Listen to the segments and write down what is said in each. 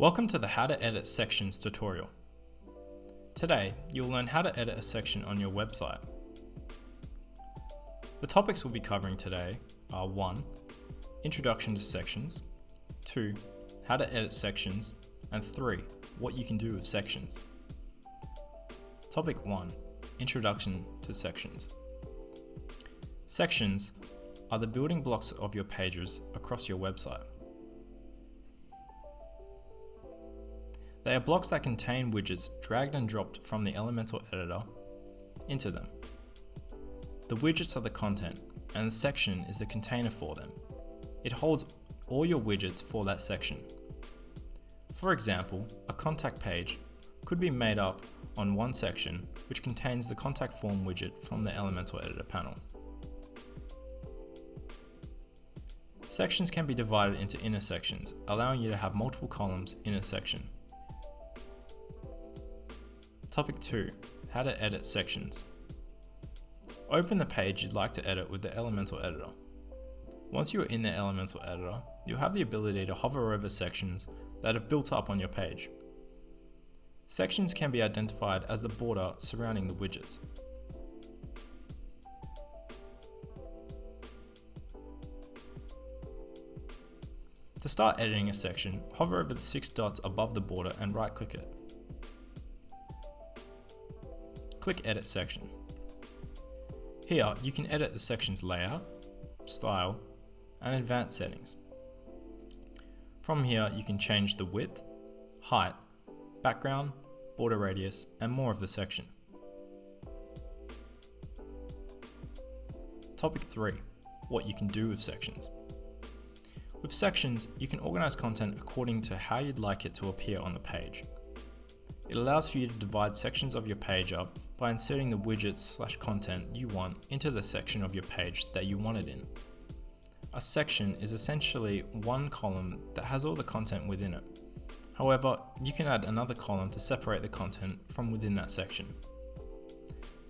Welcome to the How to Edit Sections tutorial. Today, you'll learn how to edit a section on your website. The topics we'll be covering today are 1. Introduction to sections, 2. How to edit sections, and 3. What you can do with sections. Topic 1. Introduction to sections. Sections are the building blocks of your pages across your website. They are blocks that contain widgets dragged and dropped from the Elementor editor into them. The widgets are the content, and the section is the container for them. It holds all your widgets for that section. For example, a contact page could be made up on one section, which contains the contact form widget from the Elementor editor panel. Sections can be divided into inner sections, allowing you to have multiple columns in a section. Topic 2. How to edit sections. Open the page you'd like to edit with the Elementor editor. Once you are in the Elementor editor, you'll have the ability to hover over sections that have built up on your page. Sections can be identified as the border surrounding the widgets. To start editing a section, hover over the 6 dots above the border and right-click it. Click Edit Section. Here, you can edit the section's layout, style, and advanced settings. From here, you can change the width, height, background, border radius, and more of the section. Topic 3. What you can do with sections. With sections, you can organize content according to how you'd like it to appear on the page. It allows for you to divide sections of your page up by inserting the widgets/content you want into the section of your page that you want it in. A section is essentially one column that has all the content within it. However, you can add another column to separate the content from within that section.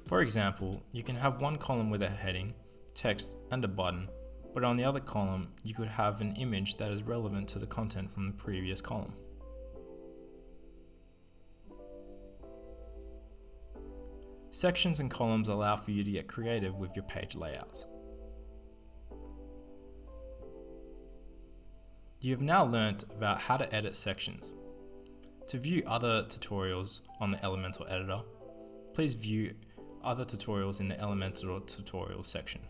For example, you can have one column with a heading, text, and a button, but on the other column, you could have an image that is relevant to the content from the previous column. Sections and columns allow for you to get creative with your page layouts. You have now learnt about how to edit sections. To view other tutorials on the Elementor editor, please view other tutorials in the Elementor tutorials section.